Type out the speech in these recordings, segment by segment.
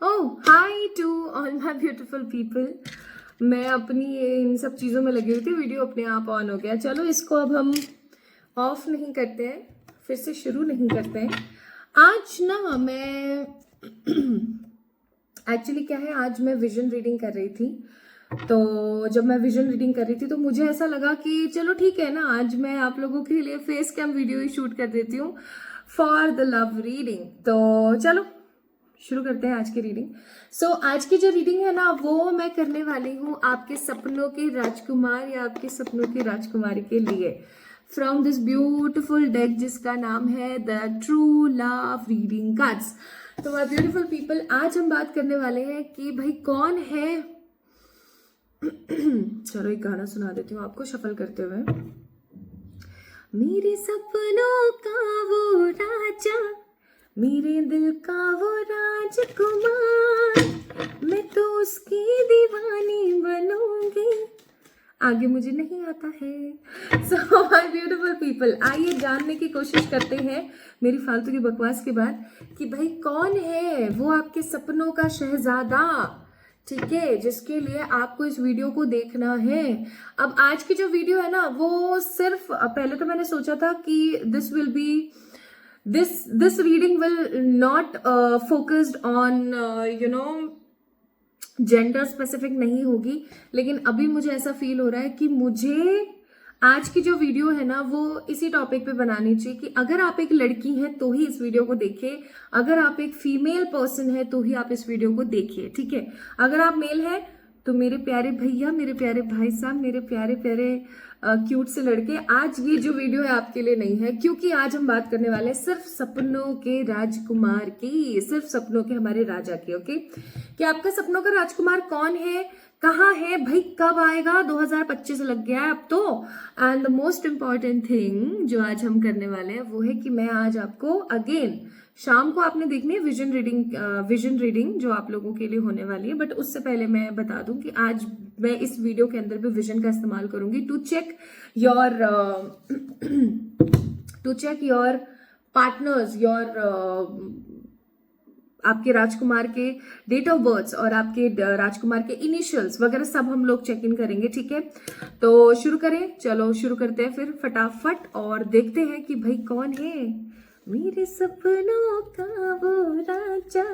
Oh hi to all my beautiful people. मैं अपनी इन सब चीज़ों में लगी हुई थी, वीडियो अपने आप ऑन हो गया। चलो इसको अब हम ऑफ नहीं करते हैं, फिर से शुरू नहीं करते हैं। आज ना मैं एक्चुअली क्या है, आज मैं विजन रीडिंग कर रही थी। तो जब मैं विजन रीडिंग कर रही थी तो मुझे ऐसा लगा कि चलो ठीक है ना, आज मैं आप लोगों के लिए फेस कैम वीडियो ही शूट कर देती हूँ फॉर द लव रीडिंग। तो चलो शुरू करते हैं आज की रीडिंग। आज की जो रीडिंग है ना, वो मैं करने वाली हूँ आपके सपनों के राजकुमार या आपके सपनों की राजकुमारी के लिए, फ्रॉम दिस ब्यूटिफुल डेक जिसका नाम है the true love reading cards. तो माय ब्यूटीफुल पीपल, आज हम बात करने वाले हैं कि भाई कौन है चलो एक गाना सुना देती हूँ आपको शफल करते हुए। मेरे सपनों का वो राजा, मेरे दिल का वो राजकुमार, मैं तो उसकी दीवानी बनूंगी, आगे मुझे नहीं आता है। सो माय ब्यूटीफुल पीपल, आइए जानने की कोशिश करते हैं मेरी फालतू की बकवास के बाद कि भाई कौन है वो आपके सपनों का शहजादा, ठीक है, जिसके लिए आपको इस वीडियो को देखना है। अब आज की जो वीडियो है ना, वो सिर्फ पहले तो मैंने सोचा था कि this reading will not focused on gender specific नहीं होगी, लेकिन अभी मुझे ऐसा फील हो रहा है कि मुझे आज की जो वीडियो है ना वो इसी टॉपिक पे बनानी चाहिए कि अगर आप एक लड़की हैं तो ही इस वीडियो को देखिए, अगर आप एक फीमेल पर्सन है तो ही आप इस वीडियो को देखिए, ठीक है। अगर आप मेल हैं तो मेरे प्यारे भैया, मेरे प्यारे भाई साहब, मेरे प्यारे प्यारे क्यूट से लड़के, आज ये जो वीडियो है आपके लिए नहीं है, क्योंकि आज हम बात करने वाले हैं सिर्फ सपनों के राजकुमार की, सिर्फ सपनों के हमारे राजा की। ओके, कि आपका सपनों का राजकुमार कौन है, कहाँ है भाई, कब आएगा, 2025 लग गया है अब तो। And the most important thing जो आज हम करने वाले हैं वो है कि मैं आज आपको अगेन शाम को आपने देखनी है विजन रीडिंग जो आप लोगों के लिए होने वाली है। बट उससे पहले मैं बता दूं कि आज मैं इस वीडियो के अंदर भी विजन का इस्तेमाल करूंगी टू चेक योर पार्टनर्स, आपके राजकुमार के डेट ऑफ बर्थ और आपके राजकुमार के इनिशियल्स वगैरह सब हम लोग चेक इन करेंगे, ठीक है। तो शुरू करें, चलो शुरू करते हैं फिर फटाफट और देखते हैं कि भाई कौन है मेरे सपनों का वो राजा।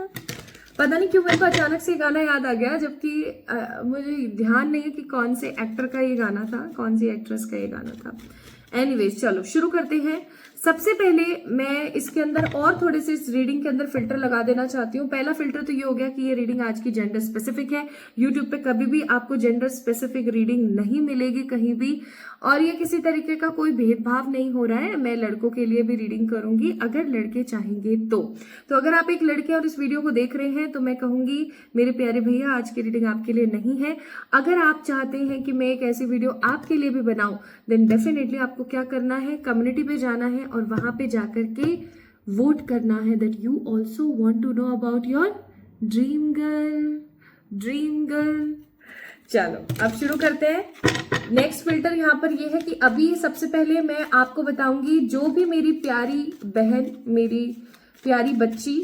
पता नहीं क्यों मेरे को अचानक से गाना याद आ गया, जबकि मुझे ध्यान नहीं है कि कौन से एक्टर का ये गाना था, कौन सी एक्ट्रेस का ये गाना था। एनीवेज चलो शुरू करते हैं। सबसे पहले मैं इसके अंदर और थोड़े से इस रीडिंग के अंदर फिल्टर लगा देना चाहती हूँ। पहला फिल्टर तो ये हो गया कि ये रीडिंग आज की जेंडर स्पेसिफिक है। यूट्यूब पे कभी भी आपको जेंडर स्पेसिफिक रीडिंग नहीं मिलेगी कहीं भी, और ये किसी तरीके का कोई भेदभाव नहीं हो रहा है। मैं लड़कों के लिए भी रीडिंग करूंगी अगर लड़के चाहेंगे तो अगर आप एक लड़के और इस वीडियो को देख रहे हैं तो मैं कहूंगी मेरे प्यारे भैया आज की रीडिंग आपके लिए नहीं है। अगर आप चाहते हैं कि मैं एक ऐसी वीडियो आपके लिए भी बनाऊं, देन डेफिनेटली आपको क्या करना है, कम्युनिटी पे जाना है और वहां पे जाकर के वोट करना है that you also want to know about your dream girl. चलो अब शुरू करते हैं। नेक्स्ट फिल्टर यहाँ पर ये है कि अभी सबसे पहले मैं आपको बताऊंगी जो भी मेरी प्यारी बहन, मेरी प्यारी बच्ची,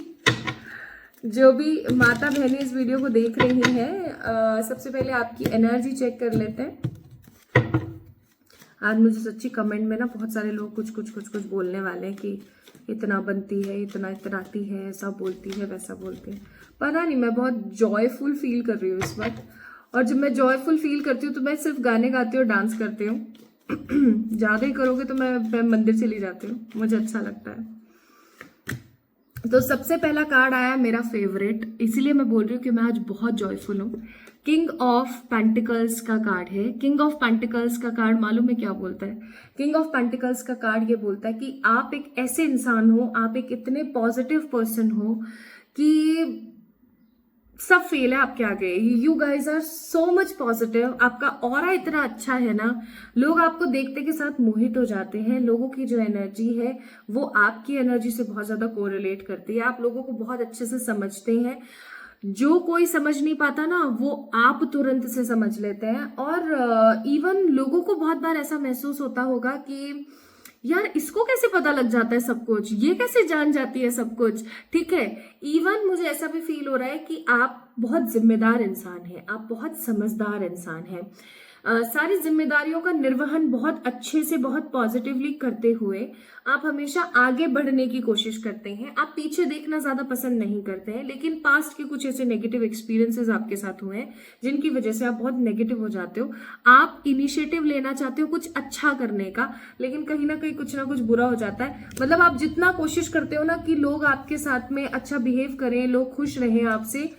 जो भी माता बहनें इस वीडियो को देख रही हैं, सबसे पहले आपकी एनर्जी चेक कर लेते हैं। आज मुझे सच्ची कमेंट में ना बहुत सारे लोग कुछ बोलने वाले हैं कि इतना बनती है, इतना इतनाती है, ऐसा बोलती है, वैसा बोलती है। पता नहीं, मैं बहुत जॉयफुल फील कर रही हूँ इस वक्त, और जब मैं जॉयफुल फील करती हूँ तो मैं सिर्फ गाने गाती हूँ, डांस करती हूँ। ज़्यादा ही करोगे तो मैं मंदिर चली जाती हूँ, मुझे अच्छा लगता है। तो सबसे पहला कार्ड आया मेरा फेवरेट, इसीलिए मैं बोल रही हूँ कि मैं आज बहुत जॉयफुल हूँ। किंग ऑफ पेंटिकल्स का कार्ड है। किंग ऑफ पेंटिकल्स का कार्ड मालूम है क्या बोलता है? किंग ऑफ पेंटिकल्स का कार्ड ये बोलता है कि आप एक ऐसे इंसान हो, आप एक इतने पॉजिटिव पर्सन हो कि सब फेल है आपके आगे। You guys are so much positive, आपका ऑरा इतना अच्छा है ना, लोग आपको देखते के साथ मोहित हो जाते हैं। लोगों की जो एनर्जी है वो आपकी एनर्जी से बहुत ज्यादा कोरिलेट करती है, आप लोगों को बहुत अच्छे से समझते हैं। जो कोई समझ नहीं पाता ना वो आप तुरंत से समझ लेते हैं। और इवन लोगों को बहुत बार ऐसा महसूस होता होगा कि यार इसको कैसे पता लग जाता है सब कुछ, ये कैसे जान जाती है सब कुछ, ठीक है। इवन मुझे ऐसा भी फील हो रहा है कि आप बहुत जिम्मेदार इंसान हैं, आप बहुत समझदार इंसान हैं। सारी जिम्मेदारियों का निर्वहन बहुत अच्छे से, बहुत पॉजिटिवली करते हुए आप हमेशा आगे बढ़ने की कोशिश करते हैं। आप पीछे देखना ज्यादा पसंद नहीं करते हैं, लेकिन पास्ट के कुछ ऐसे नेगेटिव एक्सपीरियंसेस आपके साथ हुए हैं जिनकी वजह से आप बहुत नेगेटिव हो जाते हो। आप इनिशिएटिव लेना चाहते हो कुछ अच्छा करने का, लेकिन कहीं ना कहीं कुछ ना कुछ बुरा हो जाता है। मतलब आप जितना कोशिश करते हो ना कि लोग आपके साथ में अच्छा बिहेव करें, लोग खुश रहें आपसे,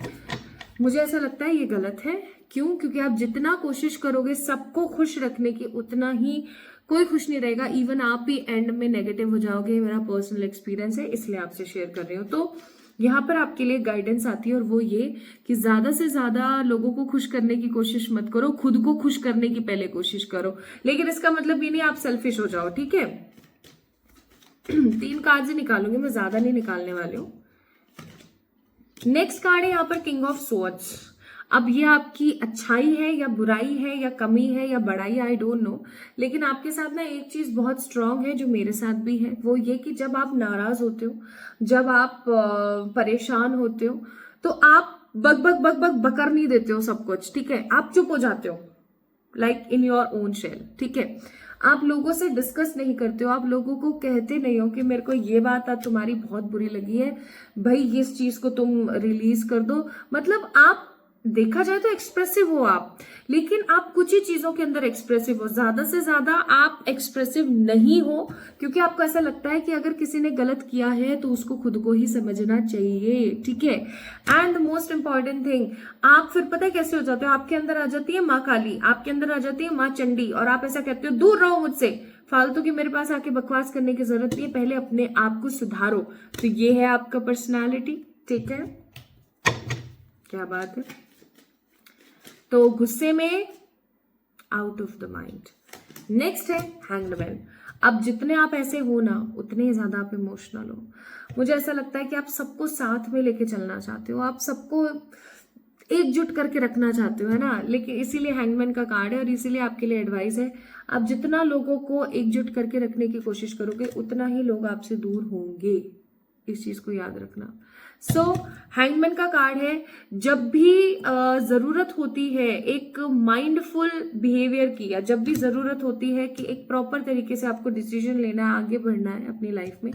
मुझे ऐसा लगता है ये गलत है। क्यों? क्योंकि आप जितना कोशिश करोगे सबको खुश रखने की, उतना ही कोई खुश नहीं रहेगा। इवन आप भी एंड में नेगेटिव हो जाओगे। मेरा पर्सनल एक्सपीरियंस है, इसलिए आपसे शेयर कर रही हूँ। तो यहाँ पर आपके लिए गाइडेंस आती है, और वो ये कि ज्यादा से ज्यादा लोगों को खुश करने की कोशिश मत करो, खुद को खुश करने की पहले कोशिश करो। लेकिन इसका मतलब ये नहीं आप सेल्फिश हो जाओ, ठीक है। 3 कार्ड ही निकालूंगी मैं, ज्यादा नहीं निकालने वाली हूँ। नेक्स्ट कार्ड है यहाँ पर किंग ऑफ स्वॉर्ड्स। अब ये आपकी अच्छाई है या बुराई है या कमी है या बड़ाई, आई डोंट नो, लेकिन आपके साथ ना एक चीज बहुत स्ट्रांग है जो मेरे साथ भी है, वो ये कि जब आप नाराज होते हो, जब आप परेशान होते हो, तो आप बक बक बक बक बकर नहीं देते हो सब कुछ, ठीक है। आप चुप हो जाते हो, like in your own shell, ठीक है। आप लोगों से डिस्कस नहीं करते हो, आप लोगों को कहते नहीं हो कि मेरे को ये बात आज तुम्हारी बहुत बुरी लगी है भाई, इस चीज को तुम रिलीज कर दो। मतलब आप देखा जाए तो एक्सप्रेसिव हो आप, लेकिन आप कुछ ही चीजों के अंदर एक्सप्रेसिव हो, ज्यादा से ज्यादा आप एक्सप्रेसिव नहीं हो, क्योंकि आपको ऐसा लगता है कि अगर किसी ने गलत किया है तो उसको खुद को ही समझना चाहिए, ठीक है। एंड मोस्ट इंपॉर्टेंट थिंग, आप फिर पता है कैसे हो जाते हो, आपके अंदर आ जाती है माँ काली, आपके अंदर आ जाती है माँ चंडी, और आप ऐसा कहते हो दूर रहो मुझसे, फालतू की मेरे पास आके बकवास करने की जरूरत नहीं है, पहले अपने आप को सुधारो। तो ये है आपका पर्सनालिटी, ठीक है। क्या बात है। तो गुस्से में out of the mind. Next है हैंग्ड मैन। अब जितने आप ऐसे हो ना, उतने ही ज्यादा आप इमोशनल हो। मुझे ऐसा लगता है कि आप सबको साथ में लेके चलना चाहते हो, आप सबको एकजुट करके रखना चाहते हो, है ना। लेकिन इसीलिए हैंगमैन का कार्ड है, और इसीलिए आपके लिए एडवाइस है, आप जितना लोगों को एकजुट करके रखने की कोशिश करोगे, उतना ही लोग आपसे दूर होंगे। इस चीज को याद रखना। सो हैंगमैन का कार्ड है, जब भी जरूरत होती है एक माइंडफुल बिहेवियर की, या जब भी जरूरत होती है कि एक प्रॉपर तरीके से आपको डिसीजन लेना है, आगे बढ़ना है अपनी लाइफ में,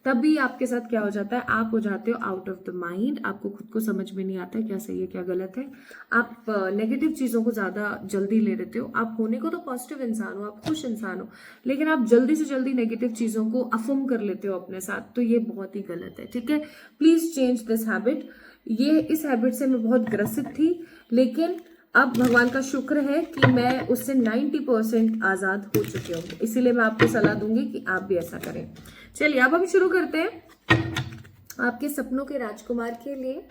तभी आपके साथ क्या हो जाता है, आप हो जाते हो आउट ऑफ द माइंड। आपको खुद को समझ में नहीं आता है क्या सही है क्या गलत है। आप नेगेटिव चीजों को ज्यादा जल्दी ले लेते हो। आप होने को तो पॉजिटिव इंसान हो, आप खुश इंसान हो, लेकिन आप जल्दी से जल्दी नेगेटिव चीजों को अफर्म कर लेते हो अपने साथ, तो ये बहुत ही गलत है, ठीक है। Please change this habit. ये इस हैबिट से मैं बहुत ग्रसित थी, लेकिन अब भगवान का शुक्र है कि मैं उससे 90% आजाद हो चुकी हूँ, इसीलिए मैं आपको सलाह दूंगी कि आप भी ऐसा करें। चलिए अब हम शुरू करते हैं आपके सपनों के राजकुमार के लिए।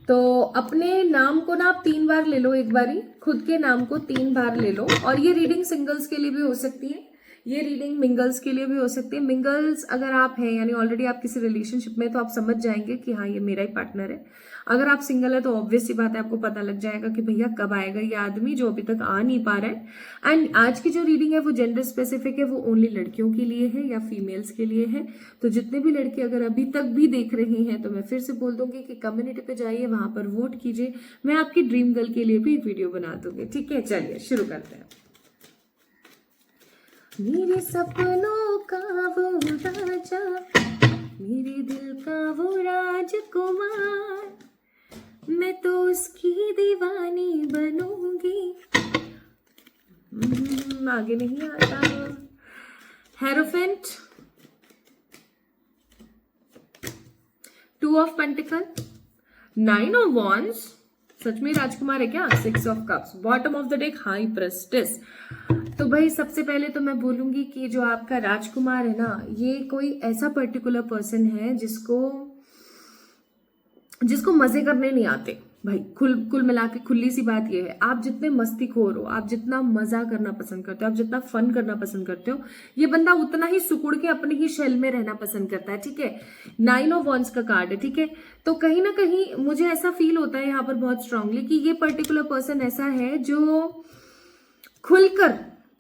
तो अपने नाम को ना आप 3 बार ले लो, एक बारी खुद के नाम को 3 बार ले लो। और ये रीडिंग सिंगल्स के लिए भी हो सकती है, ये रीडिंग मिंगल्स के लिए भी हो सकती है। मिंगल्स अगर आप हैं, यानी ऑलरेडी आप किसी रिलेशनशिप में, तो आप समझ जाएंगे कि हाँ ये मेरा ही पार्टनर है। अगर आप सिंगल है तो ऑब्वियस सी बात है, आपको पता लग जाएगा कि भैया कब आएगा ये आदमी जो अभी तक आ नहीं पा रहा है। एंड आज की जो रीडिंग है वो जेंडर स्पेसिफिक है, वो ओनली लड़कियों के लिए है या फीमेल्स के लिए है। तो जितने भी लड़के अगर अभी तक भी देख रहे हैं, तो मैं फिर से बोल दूंगी कि कम्युनिटी पे जाइए, वहां पर वोट कीजिए। मैं आपकी ड्रीम गर्ल के लिए भी एक वीडियो बना दूंगी, ठीक है। चलिए शुरू करते हैं। मेरे सपनों का वो राजा, मेरे दिल का वो राजकुमार, मैं तो उसकी दीवानी बनूंगी। आगे नहीं आता। Hierophant, 2 of pentacle, 9 of wands, सच में राजकुमार है क्या, 6 of cups, bottom of the deck high priestess. तो भाई सबसे पहले तो मैं बोलूंगी कि जो आपका राजकुमार है ना, ये कोई ऐसा पर्टिकुलर पर्सन है जिसको मजे करने नहीं आते भाई। कुल मिला के खुली सी बात ये है, आप जितने मस्तीखोर हो, आप जितना मजा करना पसंद करते हो, आप जितना फन करना पसंद करते हो, ये बंदा उतना ही सुकुड़ के अपने ही शेल में रहना पसंद करता है, ठीक है। 9 ऑफ वॉन्ड्स का कार्ड है, ठीक है। तो कहीं ना कहीं मुझे ऐसा फील होता है यहाँ पर बहुत स्ट्रांगली कि ये पर्टिकुलर पर्सन ऐसा है जो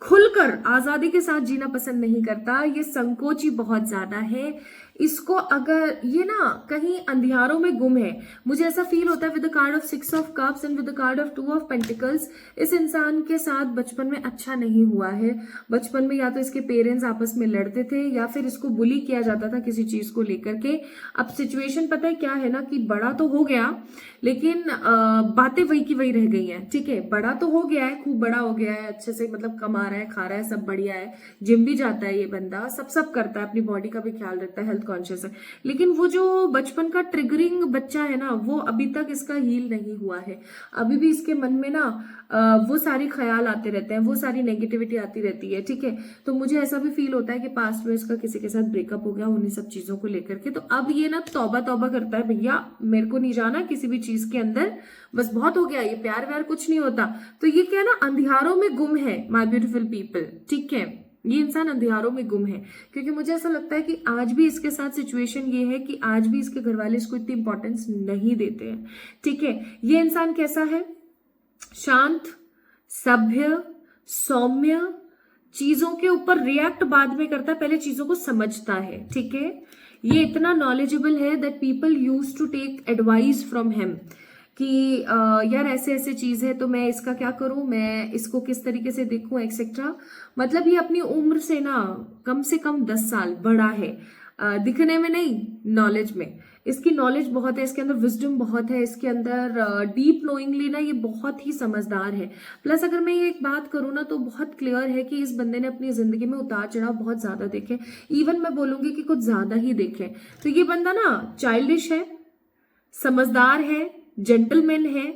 खुलकर आजादी के साथ जीना पसंद नहीं करता, ये संकोची बहुत ज्यादा है। इसको अगर ये ना कहीं अंधियारों में गुम है, मुझे ऐसा फील होता है with the card of 6 of cups and with the card of 2 of pentacles. इस इंसान के साथ बचपन में अच्छा नहीं हुआ है। बचपन में या तो इसके पेरेंट्स आपस में लड़ते थे या फिर इसको बुली किया जाता था किसी चीज को लेकर के। अब सिचुएशन पता है क्या है ना कि बड़ा तो हो गया लेकिन बातें वही की वही रह गई हैं। ठीक है, बड़ा तो हो गया है, खूब बड़ा हो गया है, अच्छे से मतलब कमा रहा है, खा रहा है, सब बढ़िया है, जिम भी जाता है ये बंदा, सब करता है, अपनी बॉडी का भी ख्याल रखता है, हेल्थ कॉन्शियस है। लेकिन वो जो बचपन का ट्रिगरिंग बच्चा है ना, वो अभी तक इसका हील नहीं हुआ है। अभी भी इसके मन में ना वो सारे ख्याल आते रहते हैं, वो सारी नेगेटिविटी आती रहती है। ठीक है, तो मुझे ऐसा भी फील होता है कि पास्ट में इसका किसी के साथ ब्रेकअप हो गया उन्हीं सब चीजों को लेकर के। तो अब ये ना तौबा तौबा करता है, भैया मेरे को नहीं जाना किसी भी चीज के अंदर, बस बहुत हो गया, ये प्यार व्यार कुछ नहीं होता। तो ये क्या है ना, अंधियारों में गुम है माय ब्यूटीफुल पीपल। ठीक है, ये इंसान अंधियारों में गुम है, क्योंकि मुझे ऐसा लगता है कि आज भी इसके साथ सिचुएशन ये है कि आज भी इसके घर वाले इसको इतनी इंपॉर्टेंस नहीं देते हैं। ठीक है, ये इंसान कैसा है, शांत, सभ्य, सौम्य, चीजों के ऊपर रिएक्ट बाद में करता है, पहले चीजों को समझता है। ठीक है, ये इतना नॉलेजेबल है that people use to take advice from him कि यार ऐसे ऐसे चीज है तो मैं इसका क्या करूं, मैं इसको किस तरीके से देखूं एक्सेट्रा। मतलब ये अपनी उम्र से ना कम से कम 10 साल बड़ा है, दिखने में नहीं, नॉलेज में। इसकी नॉलेज बहुत है, इसके अंदर विजडम बहुत है, इसके अंदर डीप नोइंगली ना ये बहुत ही समझदार है। प्लस अगर मैं ये एक बात करूँ ना तो बहुत क्लियर है कि इस बंदे ने अपनी जिंदगी में उतार चढ़ाव बहुत ज्यादा देखे, इवन मैं बोलूंगी कि कुछ ज्यादा ही देखे। तो ये बंदा ना चाइल्डिश है, समझदार है, जेंटलमैन है,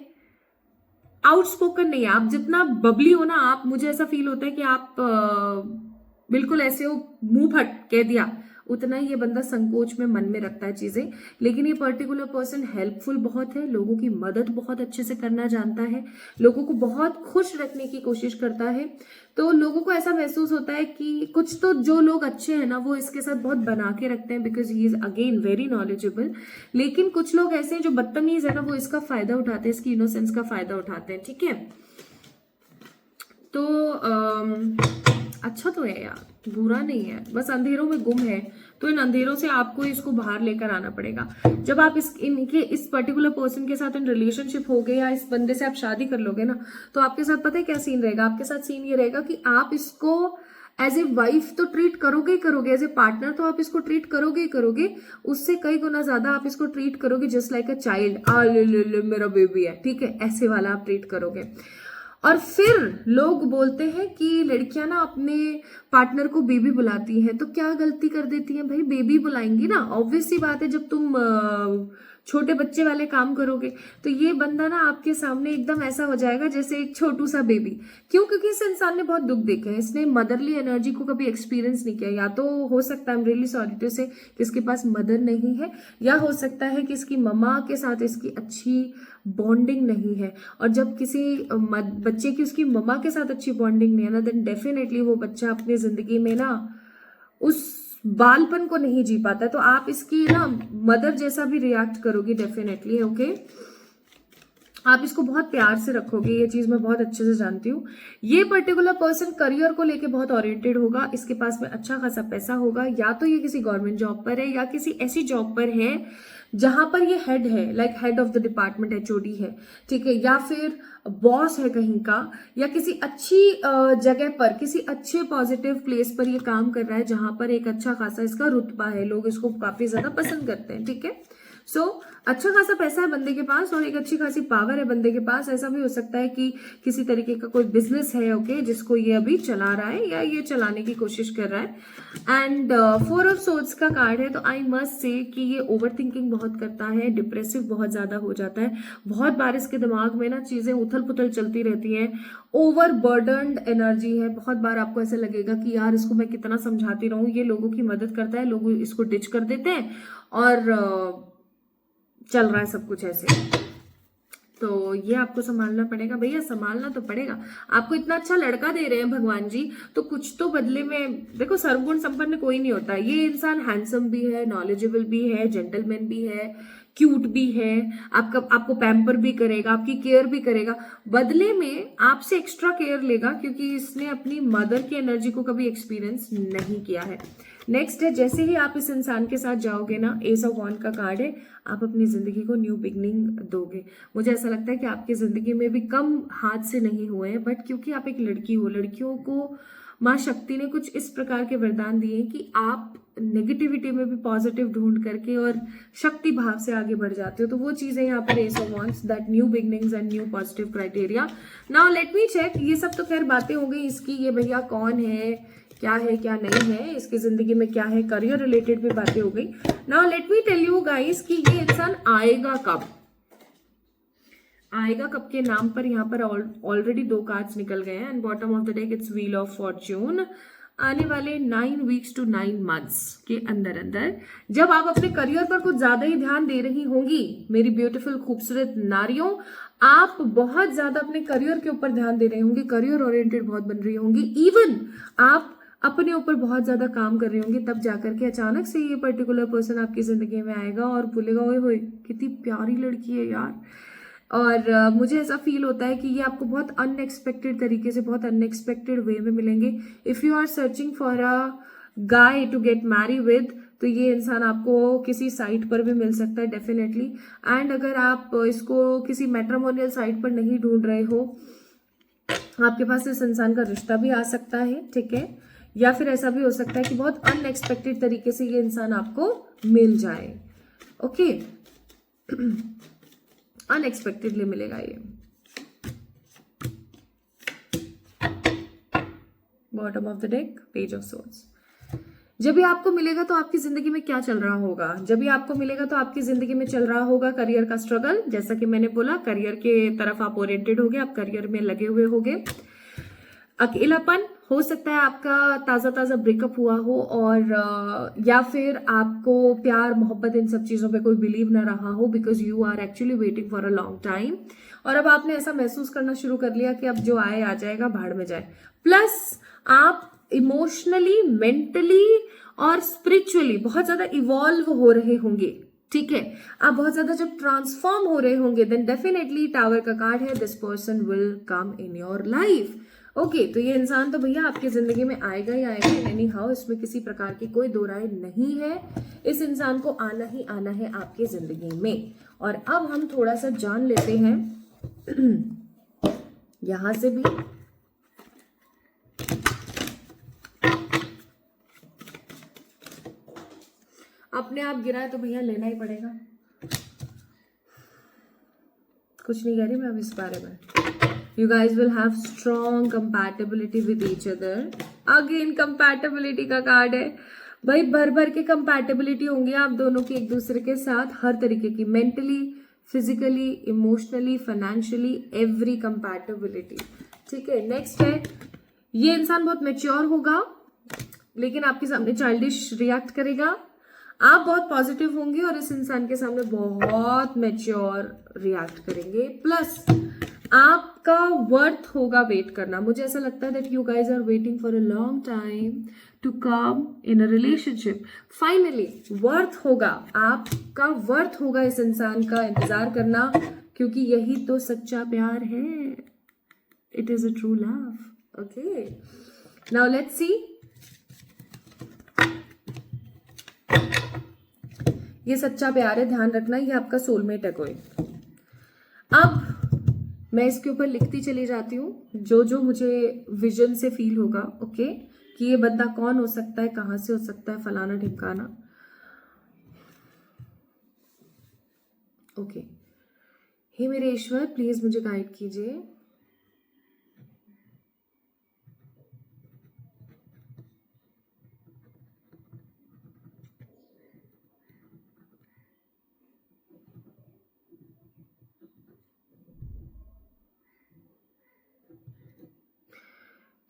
आउटस्पोकन नहीं है। आप जितना बबली हो ना, आप, मुझे ऐसा फील होता है कि आप बिल्कुल ऐसे हो, मुंह फट कह दिया, उतना ही ये बंदा संकोच में मन में रखता है चीजें। लेकिन ये पर्टिकुलर पर्सन हेल्पफुल बहुत है, लोगों की मदद बहुत अच्छे से करना जानता है, लोगों को बहुत खुश रखने की कोशिश करता है। तो लोगों को ऐसा महसूस होता है कि कुछ तो जो लोग अच्छे हैं ना वो इसके साथ बहुत बना के रखते हैं, because he is again very knowledgeable. लेकिन कुछ लोग ऐसे हैं जो बदतमीज है ना, वो इसका फायदा उठाते हैं, इसकी इनोसेंस का फायदा उठाते हैं। ठीक है, तो अच्छा तो है यार, बुरा नहीं है, बस अंधेरों में गुम है। तो इन अंधेरों से आपको इसको बाहर लेकर आना पड़ेगा। जब आप इस पर्टिकुलर पर्सन के साथ इन रिलेशनशिप हो गए या इस बंदे से आप शादी कर लोगे ना, तो आपके साथ पता है क्या सीन रहेगा, आपके साथ सीन ये रहेगा कि आप इसको एज ए वाइफ तो ट्रीट करोगे ही करोगे, एज ए पार्टनर तो आप इसको ट्रीट करोगे ही करोगे, उससे कई गुना ज्यादा आप इसको ट्रीट करोगे जस्ट लाइक अ चाइल्ड। ले मेरा बेबी है, ठीक है, ऐसे वाला आप ट्रीट करोगे। और फिर लोग बोलते हैं कि लड़कियां ना अपने पार्टनर को बेबी बुलाती हैं, तो क्या गलती कर देती हैं भाई, बेबी बुलाएंगी ना, ऑब्वियस सी बात है। जब तुम छोटे बच्चे वाले काम करोगे तो ये बंदा ना आपके सामने एकदम ऐसा हो जाएगा जैसे एक छोटू सा बेबी। क्यों? क्योंकि इस इंसान ने बहुत दुख देखे हैं, इसने मदरली एनर्जी को कभी एक्सपीरियंस नहीं किया। या तो हो सकता है, I am really sorry to say, कि इसके पास मदर नहीं है, या हो सकता है कि इसकी मम्मा के साथ इसकी अच्छी बॉन्डिंग नहीं है। और जब किसी बच्चे की उसकी मम्मा के साथ अच्छी बॉन्डिंग नहीं है ना, देन डेफिनेटली वो बच्चा अपनी जिंदगी में ना उस बालपन को नहीं जी पाता। तो आप इसकी ना मदर जैसा भी रिएक्ट करोगे डेफिनेटली। ओके, आप इसको बहुत प्यार से रखोगे, ये चीज मैं बहुत अच्छे से जानती हूँ। ये पर्टिकुलर पर्सन करियर को लेके बहुत ओरिएंटेड होगा, इसके पास में अच्छा खासा पैसा होगा, या तो ये किसी गवर्नमेंट जॉब पर है या किसी ऐसी जॉब पर है जहां पर ये हेड है, like head of the department, HOD है, ठीक है, या फिर बॉस है कहीं का, या किसी अच्छी जगह पर, किसी अच्छे पॉजिटिव प्लेस पर ये काम कर रहा है जहां पर एक अच्छा खासा इसका रुतबा है, लोग इसको काफी ज्यादा पसंद करते हैं। ठीक है, सो अच्छा खासा पैसा है बंदे के पास और एक अच्छी खासी पावर है बंदे के पास। ऐसा भी हो सकता है कि किसी तरीके का कोई बिजनेस है, ओके, जिसको ये अभी चला रहा है या ये चलाने की कोशिश कर रहा है। एंड 4 ऑफ सोर्ड्स का कार्ड है, तो आई मस्ट से कि ये ओवर थिंकिंग बहुत करता है, डिप्रेसिव बहुत ज्यादा हो जाता है, बहुत बार इसके दिमाग में ना चीजें उथल पुथल चलती रहती हैं, ओवर बर्डन्ड एनर्जी है। बहुत बार आपको ऐसा लगेगा कि यार इसको मैं कितना समझाती रहूं, ये लोगों की मदद करता है, लोग इसको डिच कर देते हैं और चल रहा है सब कुछ ऐसे। तो ये आपको संभालना पड़ेगा भैया, संभालना तो पड़ेगा। आपको इतना अच्छा लड़का दे रहे हैं भगवान जी, तो कुछ तो बदले में, देखो सर्वगुण संपन्न कोई नहीं होता। ये इंसान हैंडसम भी है, नॉलेजेबल भी है, जेंटलमैन भी है, क्यूट भी है, आपको पैम्पर भी करेगा, आपकी केयर भी करेगा, बदले में आपसे एक्स्ट्रा केयर लेगा, क्योंकि इसने अपनी मदर की एनर्जी को कभी एक्सपीरियंस नहीं किया है। नेक्स्ट है, जैसे ही आप इस इंसान के साथ जाओगे ना, एस ऑफ वॉन्ड का कार्ड है, आप अपनी जिंदगी को न्यू बिगनिंग दोगे। मुझे ऐसा लगता है कि आपकी जिंदगी में भी कम हादसे नहीं हुए हैं, बट क्योंकि आप एक लड़की हो, लड़कियों को माँ शक्ति ने कुछ इस प्रकार के वरदान दिए कि आप नेगेटिविटी में भी पॉजिटिव ढूंढ करके और शक्ति भाव से आगे बढ़ जाते हो। तो वो चीजें यहाँ पर ace of wands, that new beginnings and new positive criteria. Now let me check, ये सब तो खैर बातें हो गई इसकी, ये भैया कौन है क्या नहीं है, इसकी जिंदगी में क्या है, करियर रिलेटेड भी बातें हो गई। Now let me tell you guys कि ये इंसान आएगा कब, आएगा कब के नाम पर यहाँ पर ऑलरेडी 2 कार्ड्स निकल गए हैं, and bottom of the deck it's wheel of Fortune. आने वाले 9 वीक्स टू 9 मंथ्स के अंदर अंदर, जब आप अपने करियर पर कुछ ज्यादा ही ध्यान दे रही होंगी मेरी ब्यूटीफुल खूबसूरत नारियों, आप बहुत ज्यादा अपने करियर के ऊपर ध्यान दे रहे होंगे, करियर ओरिएंटेड बहुत बन रही होंगी, इवन आप अपने ऊपर बहुत ज्यादा काम कर रहे होंगे, तब जाकर के अचानक से ये पर्टिकुलर पर्सन आपकी जिंदगी में आएगा और बोलेगा ओए होए कितनी प्यारी लड़की है यार। और मुझे ऐसा फील होता है कि ये आपको बहुत अनएक्सपेक्टेड तरीके से, बहुत अनएक्सपेक्टेड वे में मिलेंगे। If you are searching for a guy to get marry with, तो ये इंसान आपको किसी साइट पर भी मिल सकता है डेफिनेटली। एंड अगर आप इसको किसी मैट्रिमोनियल साइट पर नहीं ढूंढ रहे हो, आपके पास इस इंसान का रिश्ता भी आ सकता है, ठीक है, या फिर ऐसा भी हो सकता है कि बहुत अनएक्सपेक्टेड तरीके से ये इंसान आपको मिल जाए। ओके, अनएक्सपेक्टेडली मिलेगा ये। Bottom of the deck, page of swords. जब भी आपको मिलेगा तो आपकी जिंदगी में क्या चल रहा होगा, जब भी आपको मिलेगा तो आपकी जिंदगी में चल रहा होगा करियर का स्ट्रगल। जैसा कि मैंने बोला, करियर के तरफ आप ओरिएंटेड होगे, आप करियर में लगे हुए होगे। अकेलापन हो सकता है, आपका ताजा ताजा ब्रेकअप हुआ हो, और या फिर आपको प्यार मोहब्बत इन सब चीजों पे कोई बिलीव ना रहा हो, because you are actually waiting for a long time, और अब आपने ऐसा महसूस करना शुरू कर लिया कि अब जो आए आ जाएगा, भाड़ में जाए। प्लस आप इमोशनली, मेंटली और स्पिरिचुअली बहुत ज्यादा इवॉल्व हो रहे होंगे, ठीक है, आप बहुत ज्यादा जब ट्रांसफॉर्म हो रहे होंगे, देन डेफिनेटली टावर का कार्ड है, this person will come in your life. Okay, तो ये इंसान तो भैया आपकी जिंदगी में आएगा ही आएगा, एनी हाउ, इसमें किसी प्रकार की कोई दो राय नहीं है। इस इंसान को आना ही आना है आपकी जिंदगी में। और अब हम थोड़ा सा जान लेते हैं यहां से भी, अपने आप गिरा है तो भैया लेना ही पड़ेगा, कुछ नहीं कह रही मैं अब इस बारे में। You guys will have strong compatibility with each other. Again compatibility का कार्ड है भाई, भर भर के compatibility होंगी आप दोनों की एक दूसरे के साथ, हर तरीके की, mentally, physically, emotionally, financially, every compatibility, ठीक है। नेक्स्ट है, ये इंसान बहुत मेच्योर होगा, लेकिन आपके सामने चाइल्डिश रिएक्ट करेगा। आप बहुत पॉजिटिव होंगे और इस इंसान के सामने बहुत मेच्योर रिएक्ट करेंगे। प्लस आपका वर्थ होगा वेट करना। मुझे ऐसा लगता है that you guys are waiting for a long time to come in a relationship. Finally worth होगा, आपका वर्थ होगा इस इंसान का इंतजार करना, क्योंकि यही तो सच्चा प्यार है। It is a true love. Okay, now let's see, ये सच्चा प्यार है, ध्यान रखना, ये आपका सोलमेट है कोई। अब मैं इसके ऊपर लिखती चली जाती हूँ जो जो मुझे विजन से फील होगा, ओके, कि ये बंदा कौन हो सकता है, कहाँ से हो सकता है, फलाना ढिमकाना। ओके, हे मेरे ईश्वर प्लीज मुझे गाइड कीजिए।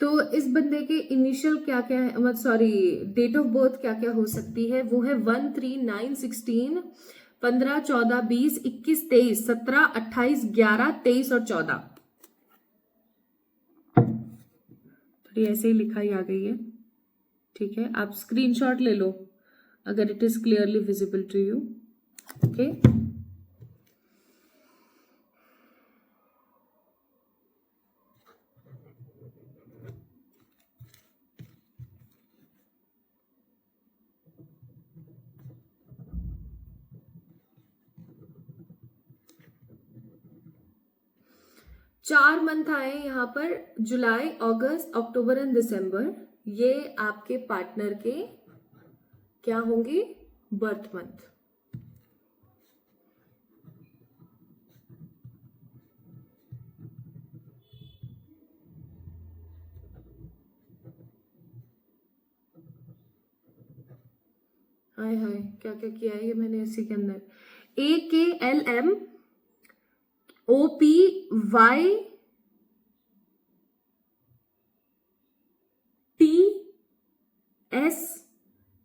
तो इस बंदे के इनिशियल क्या क्या है, सॉरी, डेट ऑफ बर्थ क्या क्या हो सकती है, वो है 13916, 15, 14, 20, 21, 23, 17, 28, 11, 23 और 14। थोड़ी ऐसे ही लिखाई आ गई है, ठीक है। आप स्क्रीनशॉट ले लो अगर it is clearly visible to you. Okay, चार मंथ आए यहाँ पर, जुलाई, अगस्त, अक्टूबर एंड दिसंबर। ये आपके पार्टनर के क्या होंगे, बर्थ मंथ। हाय हाय, क्या क्या किया है ये मैंने इसी के अंदर। AKLM OPYTS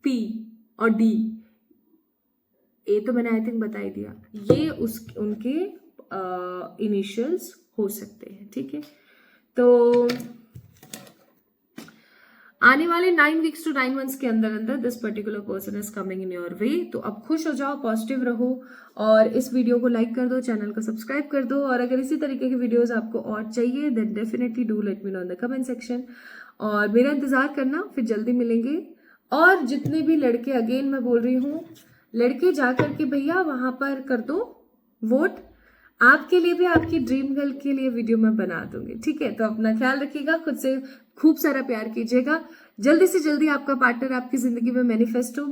P और D, ए तो मैंने आई थिंक बता ही दिया। ये उनके इनिशियल्स हो सकते हैं, ठीक है। तो आने वाले 9 वीक्स टू 9 मंथ्स के अंदर अंदर this particular person is coming in your way. तो अब खुश हो जाओ, पॉजिटिव रहो और इस वीडियो को लाइक कर दो, चैनल को सब्सक्राइब कर दो। और अगर इसी तरीके की वीडियोस आपको और चाहिए then definitely do let me know in the comment section. और मेरा इंतजार करना, फिर जल्दी मिलेंगे। और जितने भी लड़के, अगेन मैं बोल रही हूँ, लड़के जाकर के भैया वहां पर कर दो वोट, आपके लिए भी, आपकी ड्रीम गर्ल के लिए वीडियो मैं बना दूंगी, ठीक है। तो अपना ख्याल रखिएगा, खुद से खूब सारा प्यार कीजिएगा। जल्दी से जल्दी आपका पार्टनर आपकी जिंदगी में मैनिफेस्ट हो।